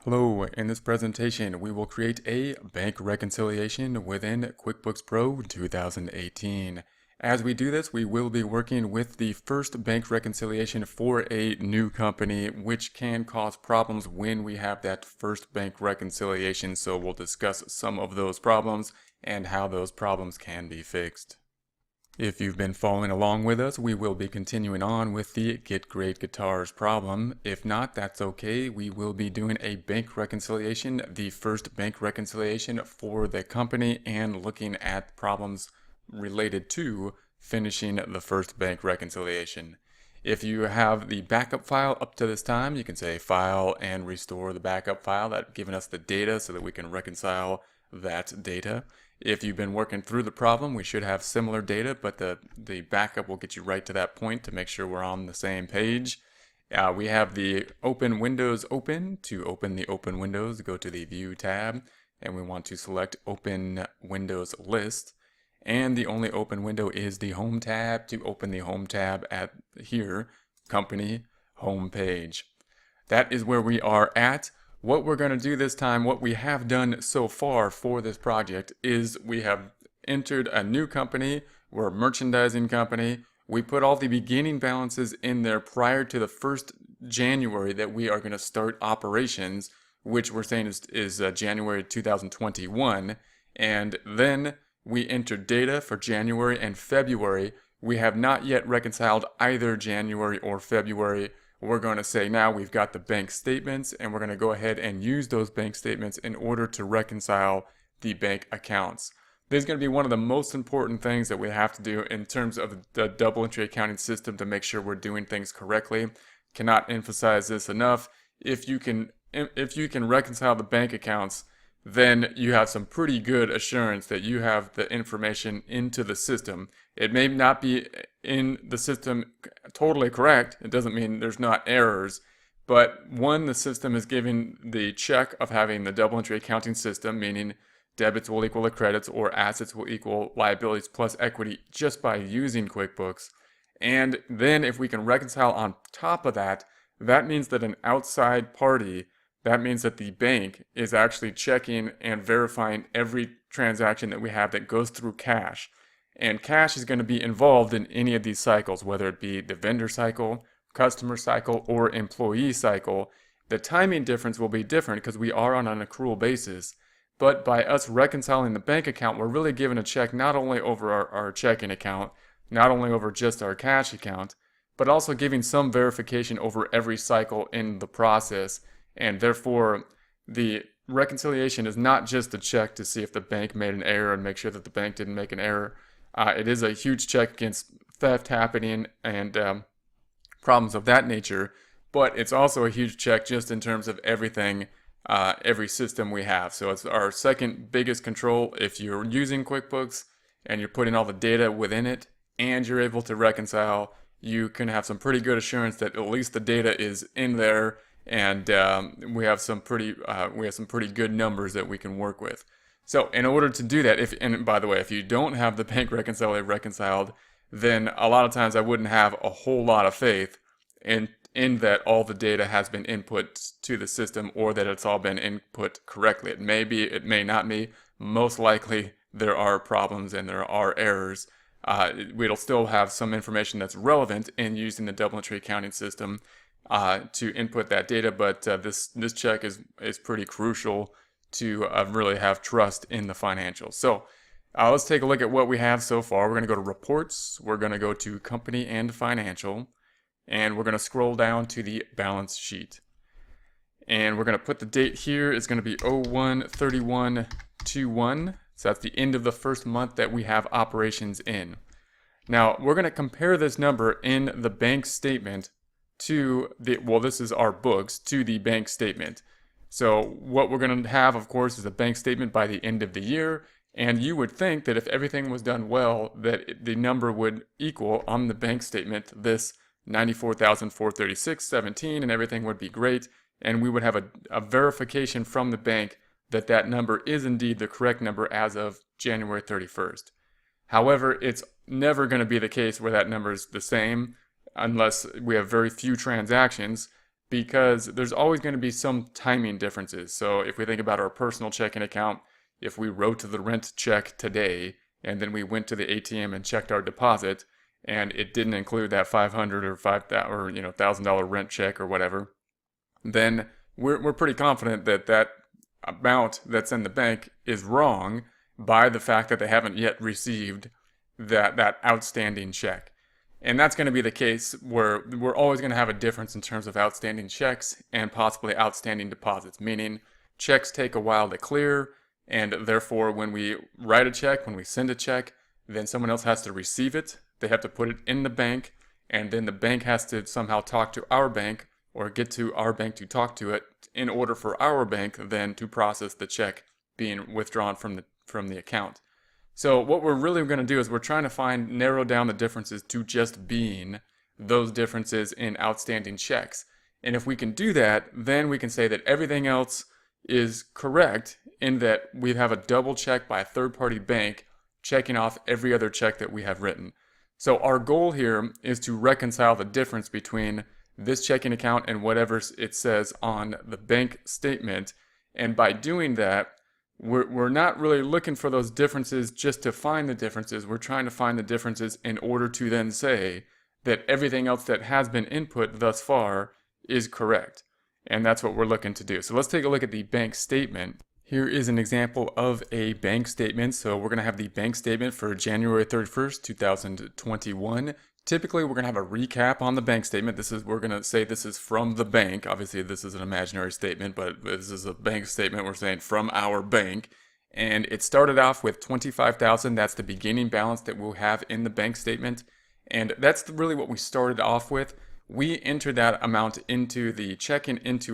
Hello, in this presentation we will create a bank reconciliation within QuickBooks Pro 2018. As we do this, we will be working with the first bank reconciliation for a new company, which can cause problems when we have that first bank reconciliation, so we'll discuss some of those problems and how those problems can be fixed. If you've been following along with us, we will be continuing on with the Get Great Guitars problem. If not, that's okay. We will be doing a bank reconciliation, the first bank reconciliation for the company, and looking at problems related to finishing the first bank reconciliation. If you have the backup file up to this time, you can say File and restore the backup file, that's giving us the data so that we can reconcile that data. If you've been working through the problem, we should have similar data, but the backup will get you right to that point to make sure we're on the same page. We have the Open Windows open. To open the Open Windows, go to the View tab, and we want to select Open Windows List. And the only open window is the Home tab. To open the Home tab at here, Company Home Page. That is where we are at. What we're going to do this time, what we have done so far for this project, is we have entered a new company. We're a merchandising company. We put all the beginning balances in there prior to the 1st January that we are going to start operations, which we're saying is January 2021. And then we entered data for January and February. We have not yet reconciled either January or February. We're going to say now we've got the bank statements, and we're going to go ahead and use those bank statements in order to reconcile the bank accounts. This is going to be one of the most important things that we have to do in terms of the double entry accounting system to make sure we're doing things correctly. Cannot emphasize this enough. If you can reconcile the bank accounts, then you have some pretty good assurance that you have the information into the system. It may not be in the system totally correct. It doesn't mean there's not errors. But one, the system is giving the check of having the double entry accounting system, meaning debits will equal the credits or assets will equal liabilities plus equity just by using QuickBooks. And then if we can reconcile on top of that, that means that an outside party, that means that the bank is actually checking and verifying every transaction that we have that goes through cash. And cash is going to be involved in any of these cycles, whether it be the vendor cycle, customer cycle, or employee cycle. The timing difference will be different because we are on an accrual basis. But by us reconciling the bank account, we're really giving a check not only over our checking account, not only over just our cash account, but also giving some verification over every cycle in the process. And therefore, the reconciliation is not just a check to see if the bank made an error and make sure that the bank didn't make an error. It is a huge check against theft happening and problems of that nature, but it's also a huge check just in terms of everything, every system we have. So it's our second biggest control. If you're using QuickBooks and you're putting all the data within it and you're able to reconcile, you can have some pretty good assurance that at least the data is in there, and we have some pretty good numbers that we can work with. So in order to do that, and by the way, if you don't have the bank reconciliation reconciled, then a lot of times I wouldn't have a whole lot of faith in that all the data has been input to the system or that it's all been input correctly. It may be, it may not be. Most likely there are problems and there are errors. We'll still have some information that's relevant in using the double entry accounting system to input that data, but this check is pretty crucial to really have trust in the financials. So let's take a look at what we have so far. We're going to go to Reports, we're going to go to Company and Financial, and we're going to scroll down to the Balance Sheet. And we're going to put the date here. It's going to be 01/31/21, so that's the end of the first month that we have operations in. Now, we're going to compare this number in the bank statement to this is our books, to the bank statement. So what we're going to have, of course, is a bank statement by the end of the year, and you would think that if everything was done well, that the number would equal on the bank statement this $94,436.17, and everything would be great, and we would have a verification from the bank that that number is indeed the correct number as of January 31st. However, it's never going to be the case where that number is the same unless we have very few transactions. because there's always going to be some timing differences. So if we think about our personal checking account, if we wrote the rent check today and then we went to the ATM and checked our deposit and it didn't include that $500 or $5,000 or $1,000 rent check or whatever, then we're pretty confident that that amount that's in the bank is wrong by the fact that they haven't yet received that outstanding check. And that's going to be the case where we're always going to have a difference in terms of outstanding checks and possibly outstanding deposits, meaning checks take a while to clear, and therefore when we write a check, when we send a check, then someone else has to receive it. They have to put it in the bank, and then the bank has to somehow talk to our bank or get to our bank to talk to it in order for our bank then to process the check being withdrawn from the account. So what we're really going to do is we're trying to narrow down the differences to just being those differences in outstanding checks. And if we can do that, then we can say that everything else is correct in that we have a double check by a third-party bank checking off every other check that we have written. So our goal here is to reconcile the difference between this checking account and whatever it says on the bank statement. And by doing that, we're not really looking for those differences just to find the differences. We're trying to find the differences in order to then say that everything else that has been input thus far is correct. And that's what we're looking to do. So let's take a look at the bank statement. Here is an example of a bank statement. So we're going to have the bank statement for January 31st, 2021. Typically, we're going to have a recap on the bank statement. We're going to say this is from the bank. Obviously, this is an imaginary statement, but this is a bank statement. We're saying from our bank. And it started off with $25,000. That's the beginning balance that we'll have in the bank statement. And that's really what we started off with. We entered that amount into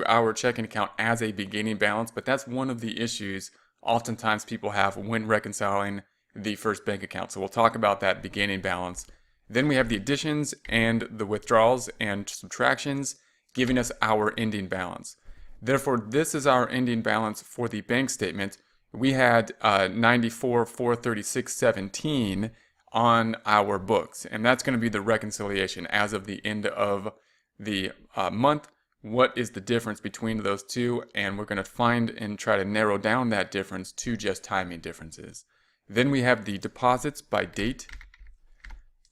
our checking account as a beginning balance, but that's one of the issues oftentimes people have when reconciling the first bank account. So we'll talk about that beginning balance. Then we have the additions and the withdrawals and subtractions, giving us our ending balance. Therefore, this is our ending balance for the bank statement. We had $94,436.17 on our books, and that's going to be the reconciliation as of the end of the month. What is the difference between those two? And we're going to find and try to narrow down that difference to just timing differences. Then we have the deposits by date.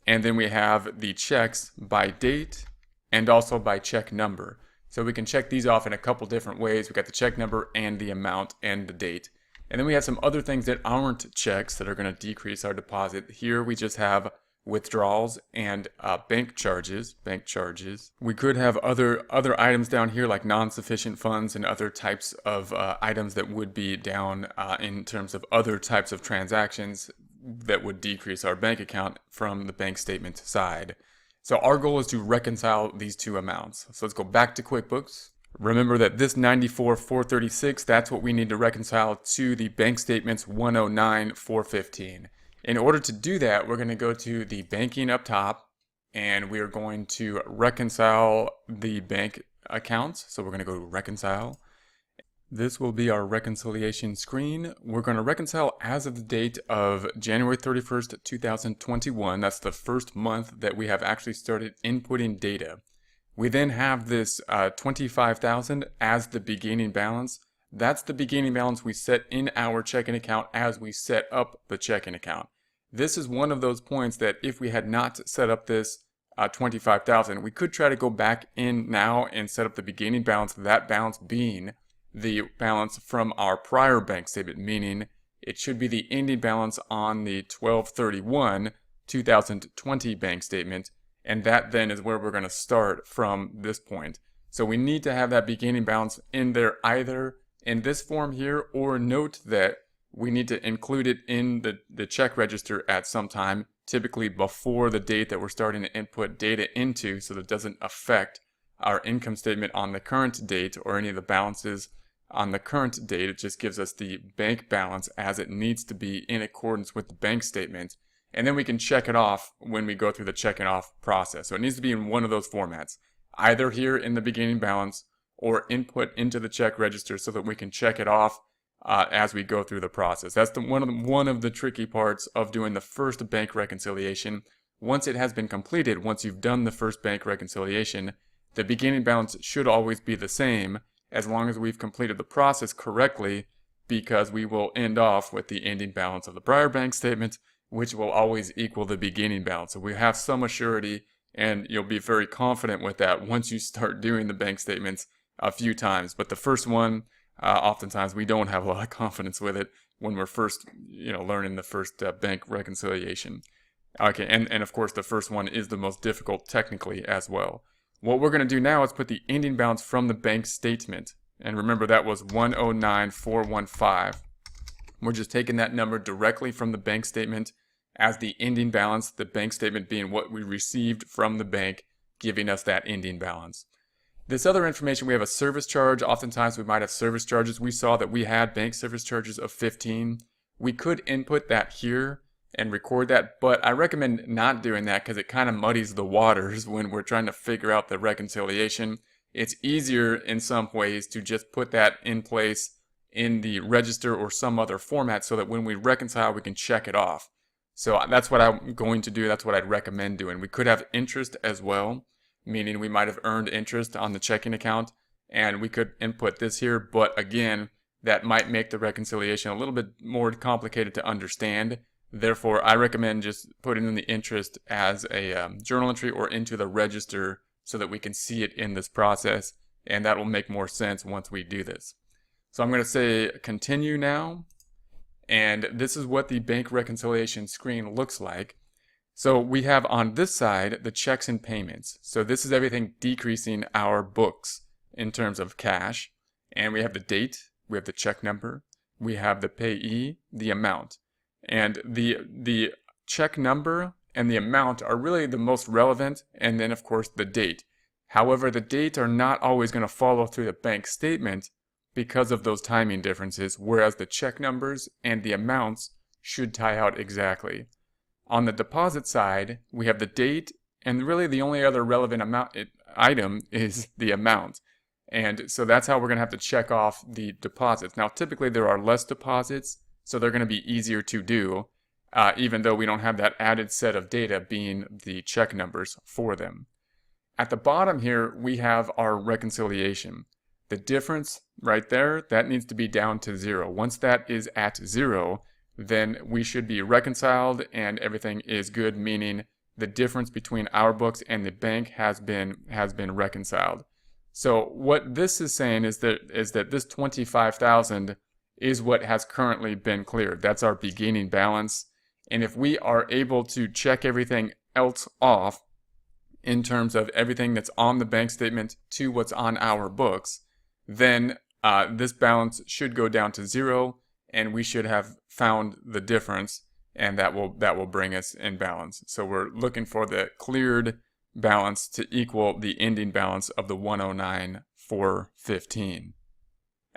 And then we have the checks by date and also by check number. So we can check these off in a couple different ways. We got the check number and the amount and the date. And then we have some other things that aren't checks that are going to decrease our deposit. Here we just have withdrawals and bank charges. We could have other items down here like non-sufficient funds and other types of items that would be down in terms of other types of transactions that would decrease our bank account from the bank statement side. So our goal is to reconcile these two amounts. So let's go back to QuickBooks. Remember that this $94,436, that's what we need to reconcile to the bank statement's $109,415. In order to do that, we're going to go to the banking up top and we are going to reconcile the bank accounts. So we're going to go to reconcile. This will be our reconciliation screen. We're going to reconcile as of the date of January 31st, 2021. That's the first month that we have actually started inputting data. We then have this $25,000 as the beginning balance. That's the beginning balance we set in our checking account as we set up the checking account. This is one of those points that if we had not set up this $25,000, we could try to go back in now and set up the beginning balance, that balance being the balance from our prior bank statement, meaning it should be the ending balance on the 12/31/2020 bank statement, and that then is where we're going to start from this point. So we need to have that beginning balance in there either in this form here, or note that we need to include it in the check register at some time, typically before the date that we're starting to input data into, so that it doesn't affect our income statement on the current date or any of the balances on the current date. It just gives us the bank balance as it needs to be in accordance with the bank statement. And then we can check it off when we go through the checking off process. So it needs to be in one of those formats, either here in the beginning balance or input into the check register so that we can check it off as we go through the process. That's one of the tricky parts of doing the first bank reconciliation. Once it has been completed, once you've done the first bank reconciliation, the beginning balance should always be the same as long as we've completed the process correctly, because we will end off with the ending balance of the prior bank statement, which will always equal the beginning balance. So we have some assurity, and you'll be very confident with that once you start doing the bank statements a few times. But the first one, oftentimes we don't have a lot of confidence with it when we're first, learning the first bank reconciliation. Okay, and of course the first one is the most difficult technically as well. What we're going to do now is put the ending balance from the bank statement. And remember, that was 109,415. We're just taking that number directly from the bank statement as the ending balance, the bank statement being what we received from the bank, giving us that ending balance. This other information, we have a service charge. Oftentimes we might have service charges. We saw that we had bank service charges of 15. We could input that here and record that, but I recommend not doing that because it kind of muddies the waters when we're trying to figure out the reconciliation. It's easier in some ways to just put that in place in the register or some other format so that when we reconcile, we can check it off. So that's what I'm going to do. That's what I'd recommend doing. We could have interest as well, meaning we might have earned interest on the checking account, and we could input this here. But again, that might make the reconciliation a little bit more complicated to understand. Therefore, I recommend just putting in the interest as a journal entry or into the register so that we can see it in this process, and that will make more sense once we do this. So I'm going to say continue now, and this is what the bank reconciliation screen looks like. So we have on this side the checks and payments. So this is everything decreasing our books in terms of cash, and we have the date, we have the check number, we have the payee, the amount. And the check number and the amount are really the most relevant, and then of course the date. However, the dates are not always going to follow through the bank statement because of those timing differences, whereas the check numbers and the amounts should tie out exactly. On the deposit side, we have the date, and really the only other relevant item is the amount. And so that's how we're going to have to check off the deposits. Now, typically there are less deposits, so they're going to be easier to do, even though we don't have that added set of data being the check numbers for them. At the bottom here, we have our reconciliation. The difference right there, that needs to be down to 0. Once that is at 0, then we should be reconciled and everything is good, meaning the difference between our books and the bank has been reconciled. So what this is saying is that this 25,000 is what has currently been cleared. That's our beginning balance. And if we are able to check everything else off in terms of everything that's on the bank statement to what's on our books, then this balance should go down to 0, and we should have found the difference, and that will bring us in balance. So we're looking for the cleared balance to equal the ending balance of the 109,415.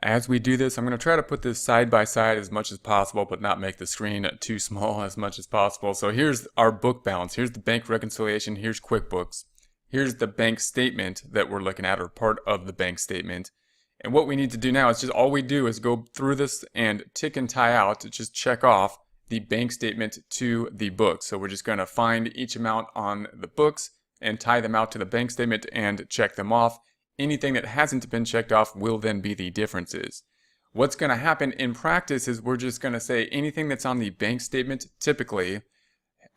As we do this, I'm going to try to put this side by side as much as possible, but not make the screen too small as much as possible. So here's our book balance. Here's the bank reconciliation. Here's QuickBooks. Here's the bank statement that we're looking at, or part of the bank statement. And what we need to do now is just all we do is go through this and tick and tie out to just check off the bank statement to the book. So we're just going to find each amount on the books and tie them out to the bank statement and check them off. Anything that hasn't been checked off will then be the differences. What's going to happen in practice is we're just going to say anything that's on the bank statement, typically,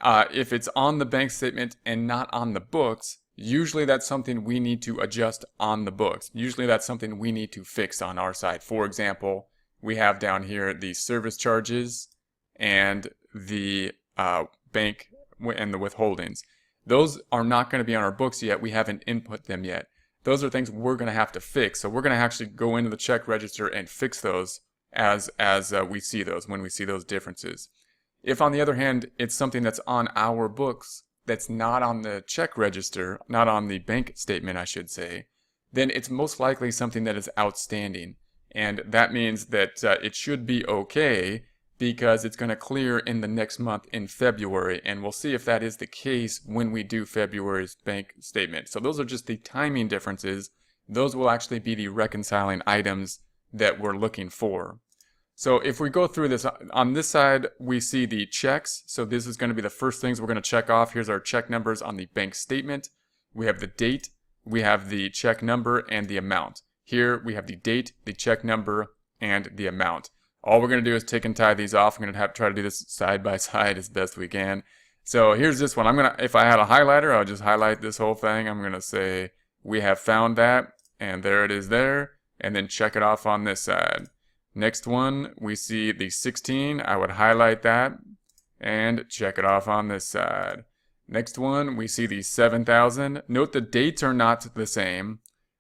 if it's on the bank statement and not on the books, usually that's something we need to adjust on the books. Usually that's something we need to fix on our side. For example, we have down here the service charges and the bank and the withholdings. Those are not going to be on our books yet. We haven't input them yet. Those are things we're going to have to fix. So we're going to actually go into the check register and fix those as we see those, when we see those differences. If on the other hand, it's something that's on our books that's not on the check register, not on the bank statement, I should say, then it's most likely something that is outstanding. And that means that it should be okay because it's going to clear in the next month in February. And we'll see if that is the case when we do February's bank statement. So those are just the timing differences. Those will actually be the reconciling items that we're looking for. So if we go through this, on this side, we see the checks. So this is going to be the first things we're going to check off. Here's our check numbers on the bank statement. We have the date. we have the check number and the amount. Here we have the date, the check number, and the amount. All we're going to do is tick and tie these off. I'm going to have to try to do this side by side as best we can. So here's this one. If I had a highlighter, I'll just highlight this whole thing. I'm going to say we have found that, and there it is there, and then check it off on this side. Next one, we see the 16. I would highlight that and check it off on this side. Next one, we see the 7,000. Note the dates are not the same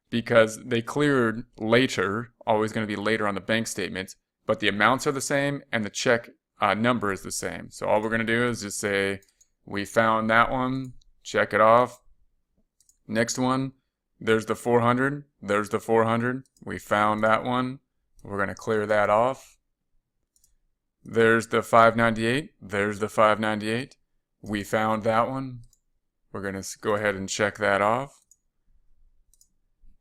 because they cleared later, always going to be later on the bank statement, but the amounts are the same and the check number is the same. So all we're going to do is just say, we found that one, check it off. Next one, there's the 400, there's the 400, we found that one. We're going to clear that off. There's the 598, there's the 598, we found that one. We're going to go ahead and check that off.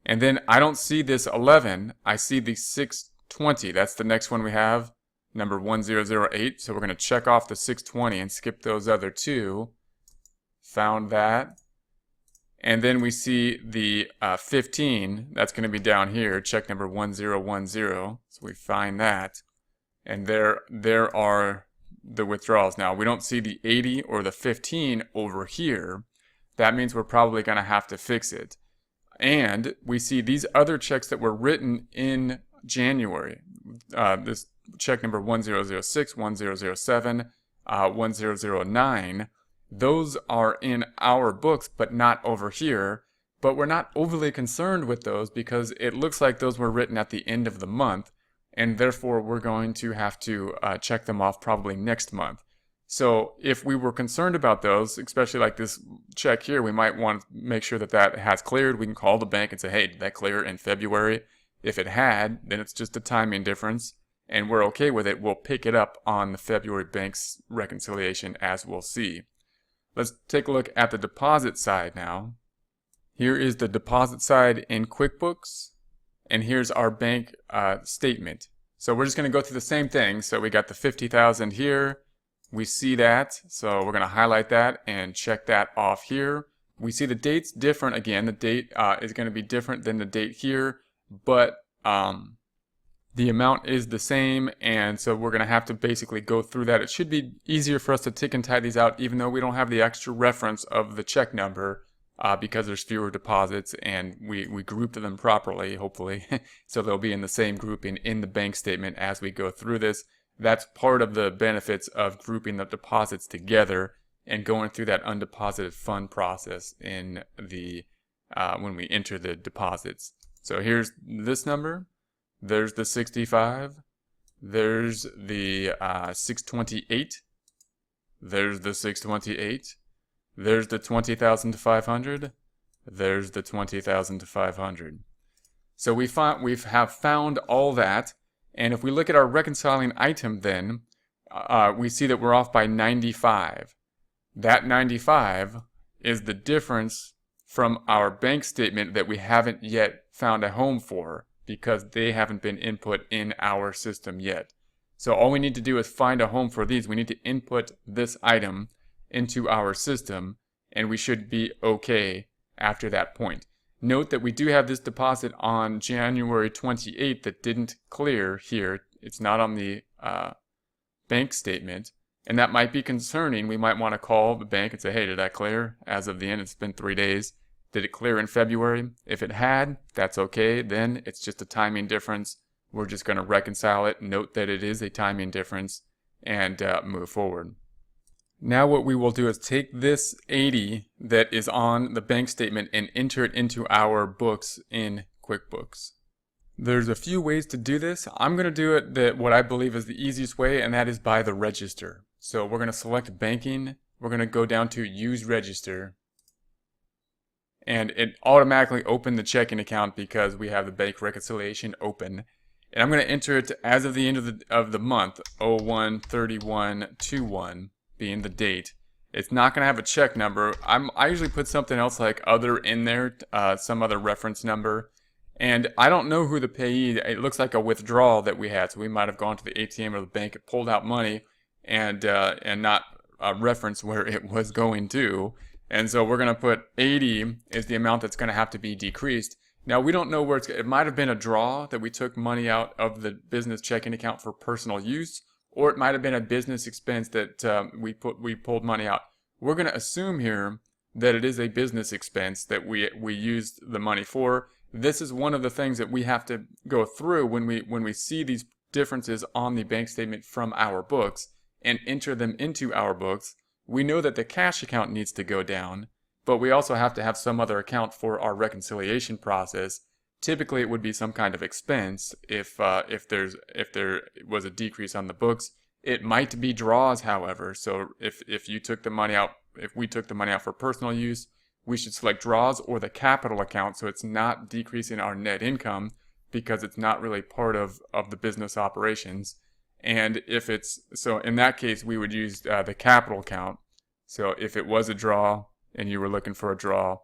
And then I don't see this 11, I see the 620. That's the next one we have, number 1008. So we're going to check off the 620 and skip those other two. Found that. And then we see the 15. That's going to be down here, check number 1010. So we find that. And there are the withdrawals. Now we don't see the 80 or the 15 over here. That means we're probably going to have to fix it. And we see these other checks that were written in January. This check number 1006, 1007, 1009. Those are in our books, but not over here. But we're not overly concerned with those because it looks like those were written at the end of the month. And therefore, we're going to have to check them off probably next month. So if we were concerned about those, especially like this check here, we might want to make sure that that has cleared. We can call the bank and say, hey, did that clear in February? If it had, then it's just a timing difference, and we're okay with it. We'll pick it up on the February bank's reconciliation, as we'll see. Let's take a look at the deposit side now. Here is the deposit side in QuickBooks, and here's our bank statement. So we're just going to go through the same thing. So we got the 50,000 here. We see that, so we're going to highlight that and check that off here. We see the date's different again. The date is going to be different than the date here, but the amount is the same, and so we're going to have to basically go through that. It should be easier for us to tick and tie these out, even though we don't have the extra reference of the check number because there's fewer deposits, and we grouped them properly, hopefully, so they'll be in the same grouping in the bank statement as we go through this. That's part of the benefits of grouping the deposits together and going through that undeposited fund process in the when we enter the deposits. So here's this number. There's the 65. There's the 628. There's the 628. There's the 20,500. There's the 20,500. So we have found all that. And if we look at our reconciling item then, we see that we're off by 95. That 95 is the difference from our bank statement that we haven't yet found a home for because they haven't been input in our system yet. So all we need to do is find a home for these. We need to input this item into our system, and we should be okay after that point. Note that we do have this deposit on January 28th that didn't clear here. It's not on the bank statement, and that might be concerning. We might want to call the bank and say, hey, did that clear? As of the end, it's been 3 days. Did it clear in February? If it had, that's okay. Then it's just a timing difference. We're just going to reconcile it. Note that it is a timing difference and move forward. Now what we will do is take this 80 that is on the bank statement and enter it into our books in QuickBooks. There's a few ways to do this. I'm going to do it what I believe is the easiest way, and that is by the register. So we're going to select banking. We're going to go down to use register. And it automatically opened the checking account because we have the bank reconciliation open. And I'm going to enter it as of the end of the month, 01/31/21 being the date. It's not going to have a check number. I usually put something else like other in there, some other reference number. And I don't know who the payee, it looks like a withdrawal that we had. So we might have gone to the ATM or the bank and pulled out money and not reference where it was going to. And so we're going to put 80 is the amount that's going to have to be decreased. Now, we don't know where it might have been a draw that we took money out of the business checking account for personal use, or it might have been a business expense that we pulled money out. We're going to assume here that it is a business expense that we used the money for. This is one of the things that we have to go through when we see these differences on the bank statement from our books and enter them into our books. We know that the cash account needs to go down, but we also have to have some other account for our reconciliation process. Typically, it would be some kind of expense if there was a decrease on the books. It might be draws, however. So if we took the money out for personal use, we should select draws or the capital account, so it's not decreasing our net income because it's not really part of the business operations. And so in that case, we would use the capital account. So if it was a draw and you were looking for a draw,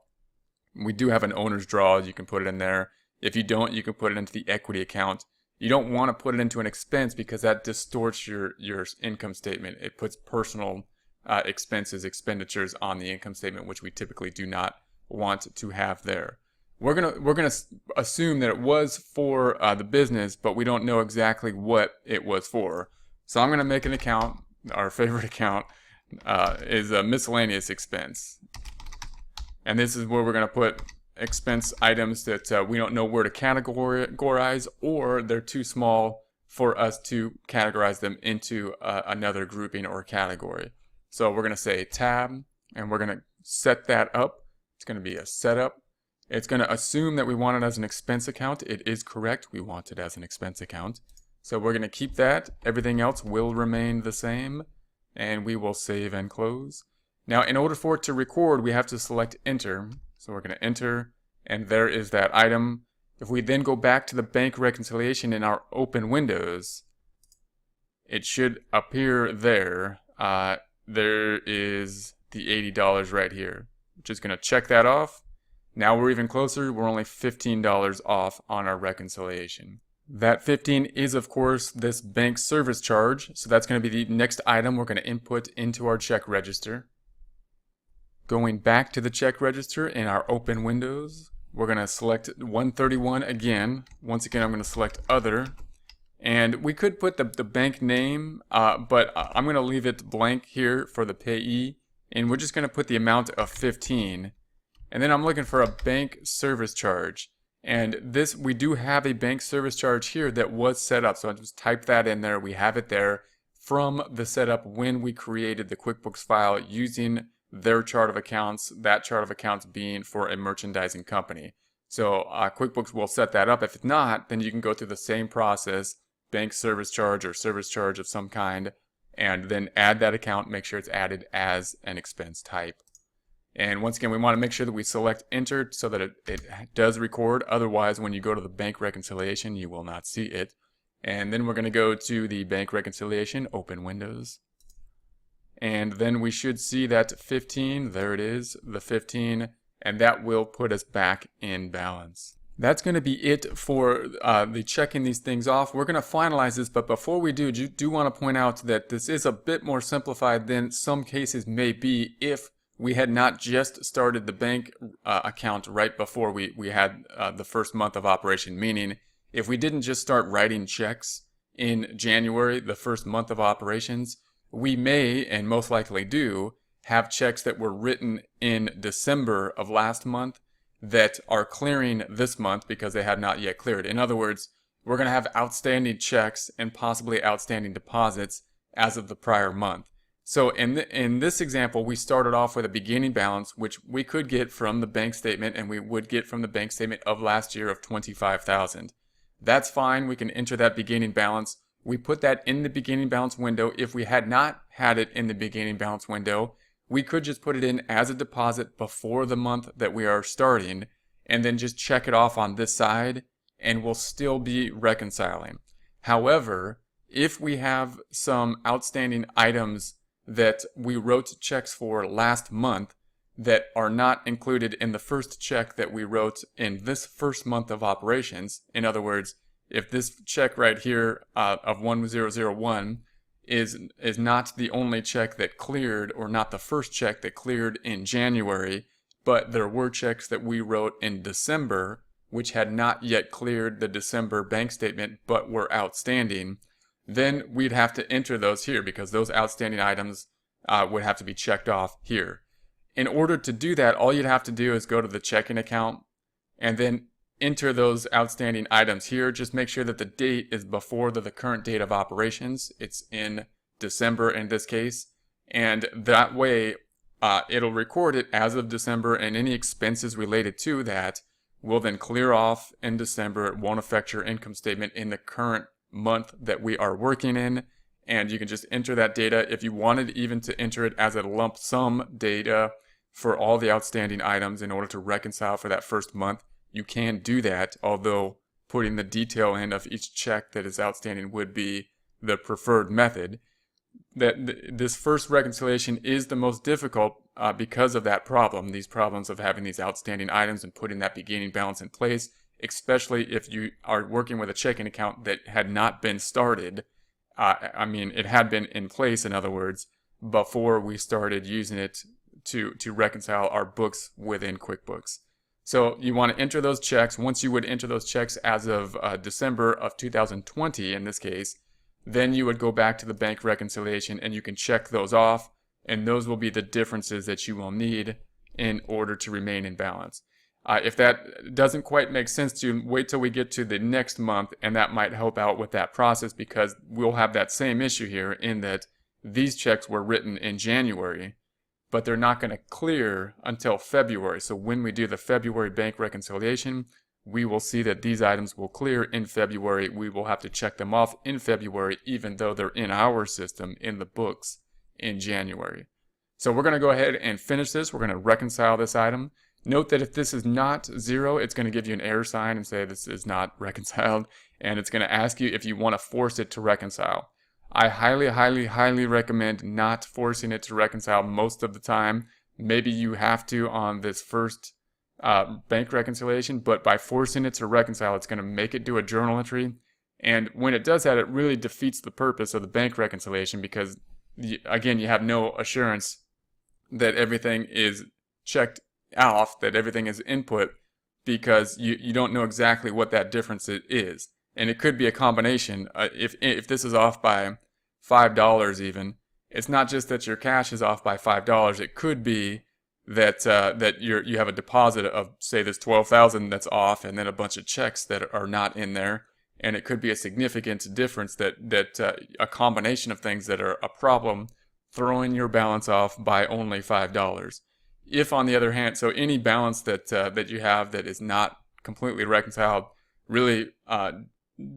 we do have an owner's draw. You can put it in there. If you don't, you can put it into the equity account. You don't want to put it into an expense because that distorts your income statement. It puts personal expenditures on the income statement, which we typically do not want to have there. We're gonna assume that it was for the business, but we don't know exactly what it was for. So I'm gonna make an account. Our favorite account is a miscellaneous expense, and this is where we're gonna put expense items that we don't know where to categorize, or they're too small for us to categorize them into another grouping or category. So we're gonna say tab, and we're gonna set that up. It's gonna be a setup. It's going to assume that we want it as an expense account. It is correct. We want it as an expense account. So we're going to keep that. Everything else will remain the same. And we will save and close. Now, in order for it to record, we have to select enter. So we're going to enter. And there is that item. If we then go back to the bank reconciliation in our open windows, it should appear there. There is the $80 right here. I'm just going to check that off. Now we're even closer. We're only $15 off on our reconciliation. That 15 is, of course, this bank service charge. So that's going to be the next item we're going to input into our check register. Going back to the check register in our open windows, we're going to select 131 again. Once again, I'm going to select other. And we could put the bank name, but I'm going to leave it blank here for the payee. And we're just going to put the amount of 15. And then I'm looking for a bank service charge. And this, we do have a bank service charge here that was set up. So I just type that in there. We have it there from the setup when we created the QuickBooks file using their chart of accounts, that chart of accounts being for a merchandising company. So QuickBooks will set that up. If it's not, then you can go through the same process, bank service charge or service charge of some kind, and then add that account, make sure it's added as an expense type. And once again, we want to make sure that we select enter so that it does record. Otherwise, when you go to the bank reconciliation, you will not see it. And then we're going to go to the bank reconciliation, open windows. And then we should see that 15, there it is, the 15, and that will put us back in balance. That's going to be it for the checking these things off. We're going to finalize this, but before we do want to point out that this is a bit more simplified than some cases may be if we had not just started the bank account right before we had the first month of operation, meaning if we didn't just start writing checks in January, the first month of operations, we may, and most likely do, have checks that were written in December of last month that are clearing this month because they had not yet cleared. In other words, we're going to have outstanding checks and possibly outstanding deposits as of the prior month. So in this example, we started off with a beginning balance, which we could get from the bank statement, and we would get from the bank statement of last year of $25,000. That's fine. We can enter that beginning balance. We put that in the beginning balance window. If we had not had it in the beginning balance window, we could just put it in as a deposit before the month that we are starting, and then just check it off on this side, and we'll still be reconciling. However, if we have some outstanding items that we wrote checks for last month that are not included in the first check that we wrote in this first month of operations. In other words, if this check right here of 1001 is not the only check that cleared, or not the first check that cleared in January, but there were checks that we wrote in December which had not yet cleared the December bank statement but were outstanding, then we'd have to enter those here because those outstanding items would have to be checked off here. In order to do that, all you'd have to do is go to the checking account and then enter those outstanding items here. Just make sure that the date is before the current date of operations. It's in December in this case, and that way it'll record it as of December, and any expenses related to that will then clear off in December. It won't affect your income statement in the current month that we are working in, and you can just enter that data. If you wanted even to enter it as a lump sum data for all the outstanding items in order to reconcile for that first month, you can do that, although putting the detail in of each check that is outstanding would be the preferred method. This first reconciliation is the most difficult because of that problem, these problems of having these outstanding items and putting that beginning balance in place, especially if you are working with a checking account that had not been started. I mean, it had been in place, in other words, before we started using it to reconcile our books within QuickBooks. So you want to enter those checks. Once you would enter those checks as of December of 2020 in this case, then you would go back to the bank reconciliation and you can check those off, and those will be the differences that you will need in order to remain in balance. If that doesn't quite make sense to you, wait till we get to the next month, and that might help out with that process, because we'll have that same issue here in that these checks were written in January, but they're not going to clear until February. So when we do the February bank reconciliation, we will see that these items will clear in February. We will have to check them off in February, even though they're in our system in the books in January. So we're going to go ahead and finish this. We're going to reconcile this item. Note that if this is not 0, it's going to give you an error sign and say this is not reconciled, and it's going to ask you if you want to force it to reconcile. I highly recommend not forcing it to reconcile most of the time. Maybe you have to on this first bank reconciliation, but by forcing it to reconcile, it's going to make it do a journal entry. And when it does that, it really defeats the purpose of the bank reconciliation, because again, you have no assurance that everything is checked off, that everything is input, because you don't know exactly what that difference is. And it could be a combination. If this is off by $5 even, it's not just that your cash is off by $5. It could be that you have a deposit of, say, this $12,000 that's off, and then a bunch of checks that are not in there. And it could be a significant difference that a combination of things that are a problem, throwing your balance off by only $5. If, on the other hand, so any balance that you have that is not completely reconciled really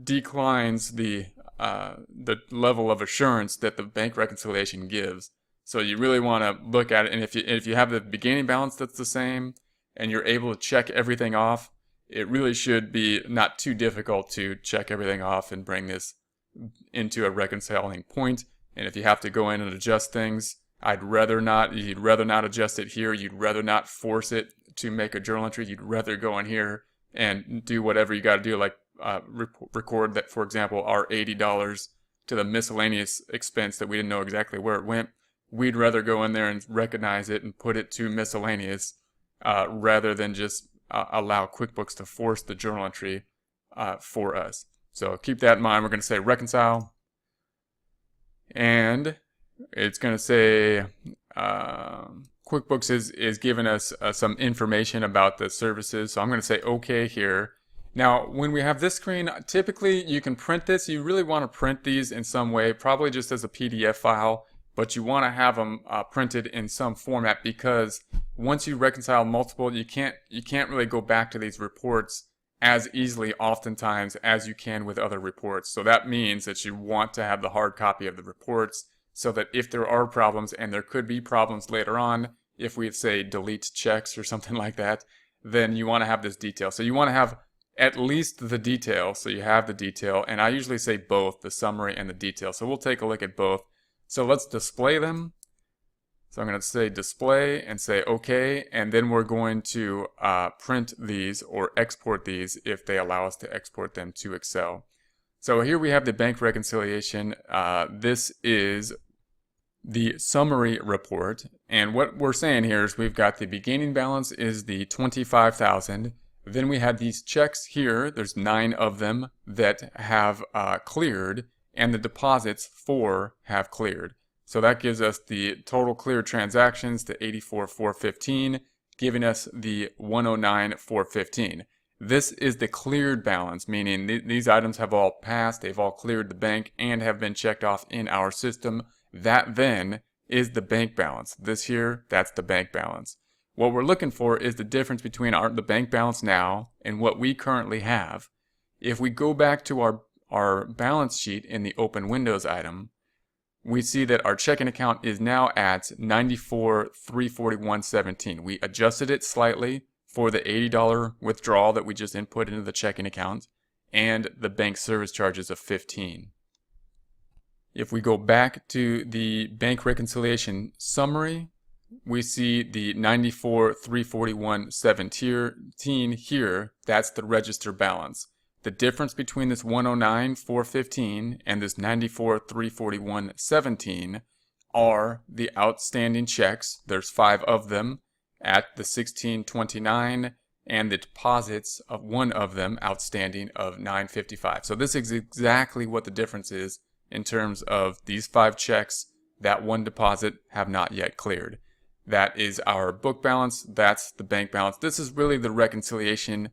declines the level of assurance that the bank reconciliation gives. So you really want to look at it, and if you have the beginning balance that's the same and you're able to check everything off, it really should be not too difficult to check everything off and bring this into a reconciling point. And if you have to go in and adjust things, you'd rather not adjust it here. You'd rather not force it to make a journal entry. You'd rather go in here and do whatever you got to do, like record that, for example, our $80 to the miscellaneous expense that we didn't know exactly where it went. We'd rather go in there and recognize it and put it to miscellaneous rather than just allow QuickBooks to force the journal entry for us. So keep that in mind. We're going to say reconcile, and it's going to say QuickBooks is giving us some information about the services. So I'm going to say OK here. Now, when we have this screen, typically you can print this. You really want to print these in some way, probably just as a PDF file, but you want to have them printed in some format, because once you reconcile multiple, you can't really go back to these reports as easily oftentimes as you can with other reports. So that means that you want to have the hard copy of the reports, so that if there are problems, and there could be problems later on, if we say delete checks or something like that, then you want to have this detail. So you want to have at least the detail, so you have the detail, and I usually say both, the summary and the detail. So we'll take a look at both. So let's display them. So I'm going to say display and say OK, and then we're going to print these or export these if they allow us to export them to Excel. So here we have the bank reconciliation. This is the summary report, and what we're saying here is we've got the beginning balance is the $25,000. Then we have these checks here. There's 9 of them that have cleared, and the deposits 4 have cleared. So that gives us the total cleared transactions to 84,415, giving us the 109,415. This is the cleared balance, meaning these items have all passed, they've all cleared the bank, and have been checked off in our system. That then is the bank balance. This here, that's the bank balance. What we're looking for is the difference between the bank balance now and what we currently have. If we go back to our balance sheet in the open windows item, we see that our checking account is now at $94,341.17. We adjusted it slightly for the $80 withdrawal that we just input into the checking account and the bank service charges of $15. If we go back to the bank reconciliation summary, we see the $94,341.17 here. That's the register balance. The difference between this $109,415 and this $94,341.17 are the outstanding checks. There's 5 of them at the $16.29 and the deposits of 1 of them outstanding of $9.55. So this is exactly what the difference is in terms of these 5 checks. That 1 deposit have not yet cleared. That is our book balance. That's the bank balance. This is really the reconciliation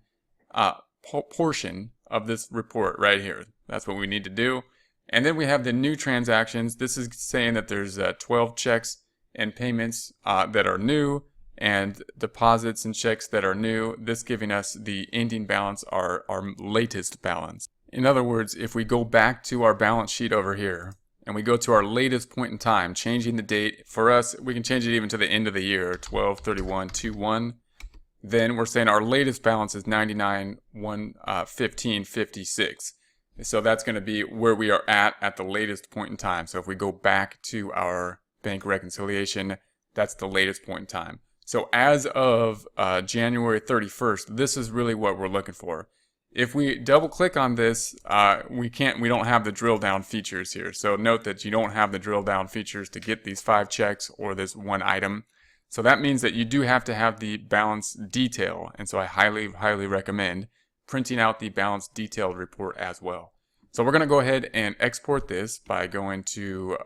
portion of this report right here. That's what we need to do. And then we have the new transactions. This is saying that there's 12 checks and payments that are new, and deposits and checks that are new. This giving us the ending balance, our latest balance. In other words, if we go back to our balance sheet over here and we go to our latest point in time, changing the date, for us, we can change it even to the end of the year, 12/31/21. Then we're saying our latest balance is $99,115.56. So that's going to be where we are at the latest point in time. So if we go back to our bank reconciliation, that's the latest point in time. So as of January 31st, this is really what we're looking for. If we double click on this, we don't have the drill down features here. So note that you don't have the drill down features to get these 5 checks or this 1 item. So that means that you do have to have the balance detail. And so I highly, highly recommend printing out the balance detailed report as well. So we're going to go ahead and export this by going to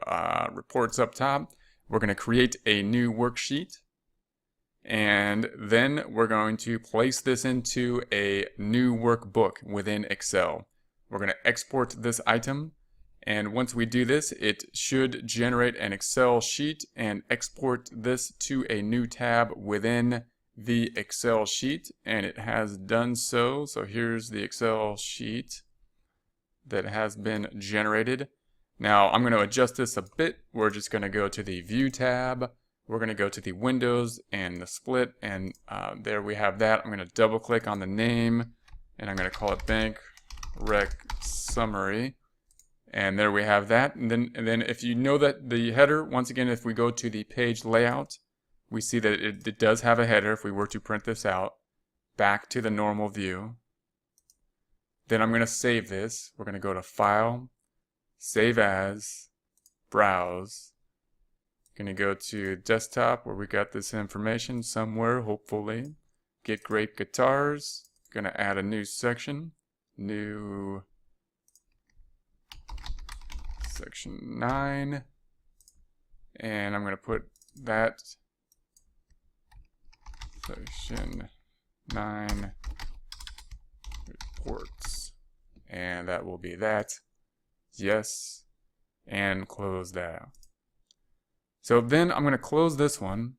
reports up top. We're going to create a new worksheet. And then we're going to place this into a new workbook within Excel. We're going to export this item. And once we do this, it should generate an Excel sheet and export this to a new tab within the Excel sheet. And it has done so. So here's the Excel sheet that has been generated. Now I'm going to adjust this a bit. We're just going to go to the View tab. We're going to go to the Windows and the Split, and there we have that. I'm going to double click on the name, and I'm going to call it Bank Rec Summary. And there we have that. And then if you know that the header, once again, if we go to the page layout, we see that it does have a header if we were to print this out. Back to the normal view. Then I'm going to save this. We're going to go to File, Save As, Browse. Going to go to Desktop where we got this information somewhere, hopefully. Get Great Guitars. Going to add a new section. New Section 9. And I'm going to put that Section 9 Reports. And that will be that. Yes. And close that. So then I'm going to close this one.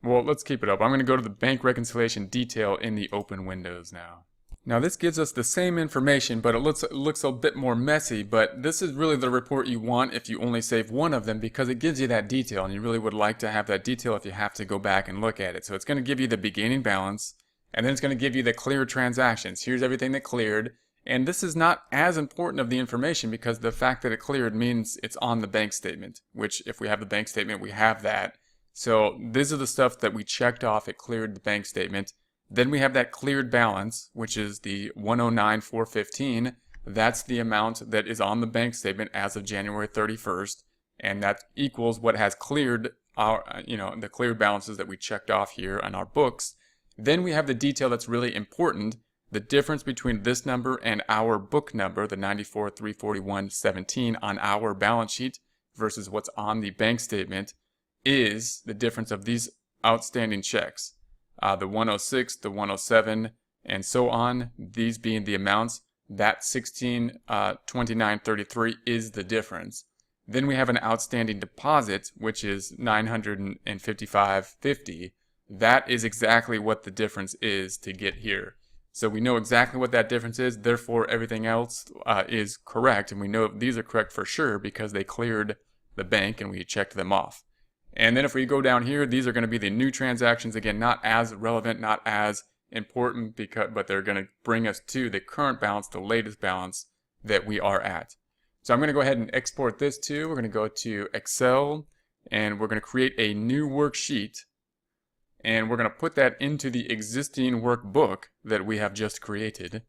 Well, let's keep it up. I'm going to go to the bank reconciliation detail in the open windows now. Now this gives us the same information, but it looks a bit more messy, but this is really the report you want if you only save 1 of them, because it gives you that detail, and you really would like to have that detail if you have to go back and look at it. So it's going to give you the beginning balance, and then it's going to give you the cleared transactions. Here's everything that cleared. And this is not as important of the information because the fact that it cleared means it's on the bank statement, which if we have the bank statement, we have that. So these are the stuff that we checked off. It cleared the bank statement. Then we have that cleared balance, which is the $109,415. that's the amount that is on the bank statement as of January 31st, and that equals what has cleared our, the cleared balances that we checked off here on our books. Then we have the detail that's really important, the difference between this number and our book number, the 94,341.17 on our balance sheet versus what's on the bank statement, is the difference of these outstanding checks. The 106, the 107, and so on, these being the amounts, that 1629.33 is the difference. Then we have an outstanding deposit, which is 955.50. That is exactly what the difference is to get here. So we know exactly what that difference is, therefore everything else is correct, and we know these are correct for sure because they cleared the bank and we checked them off. And then if we go down here, these are going to be the new transactions. Again, not as relevant, not as important, but they're going to bring us to the current balance, the latest balance that we are at. So I'm going to go ahead and export this too. We're going to go to Excel and we're going to create a new worksheet, and we're going to put that into the existing workbook that we have just created.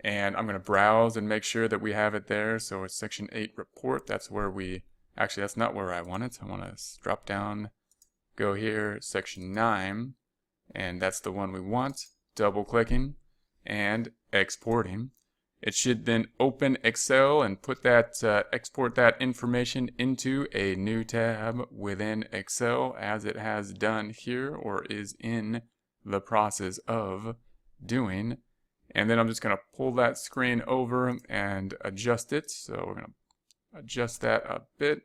And I'm going to browse and make sure that we have it there. So it's section 8 report. That's where actually that's not where I want it. I want to drop down, go here, section 9, and that's the one we want. Double clicking and exporting. It should then open Excel and put that, export that information into a new tab within Excel, as it has done here or is in the process of doing. And then I'm just going to pull that screen over and adjust it. So we're going to adjust that a bit.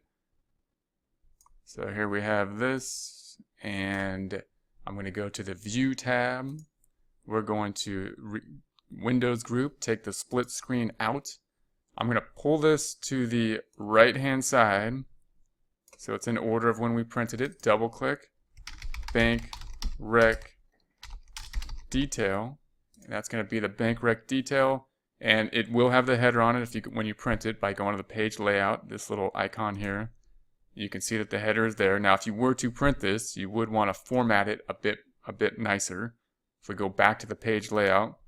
So here we have this, and I'm going to go to the View tab. We're going to Windows group, take the split screen out. I'm going to pull this to the right hand side so it's in order of when we printed it. Double click, bank rec detail, and that's going to be the bank rec detail, and it will have the header on it when you print it by going to the page layout, this little icon here. You can see that the header is there. Now if you were to print this, you would want to format it a bit nicer. If we go back to the page layout,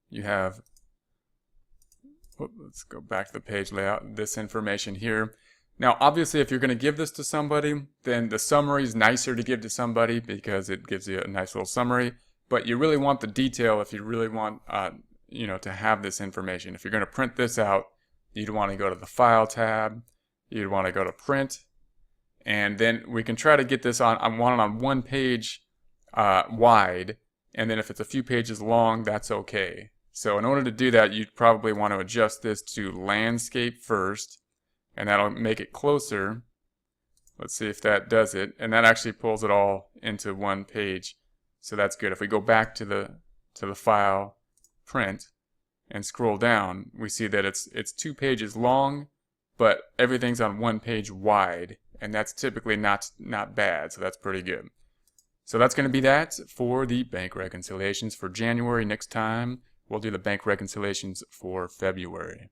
you have, let's go back to the page layout, this information here. Now obviously if you're going to give this to somebody, then the summary is nicer to give to somebody because it gives you a nice little summary, but you really want the detail if you really want to have this information. If you're going to print this out, you'd want to go to the File tab, you'd want to go to Print, and then we can try to get this on one page wide, and then if it's a few pages long, that's okay. So in order to do that, you'd probably want to adjust this to landscape first, and that'll make it closer. Let's see if that does it, and that actually pulls it all into one page. So that's good. If we go back to the file, print, and scroll down, we see that it's 2 pages long, but everything's on 1 page wide, and that's typically not bad, so that's pretty good. So that's going to be that for the bank reconciliations for January. Next time, we'll do the bank reconciliations for February.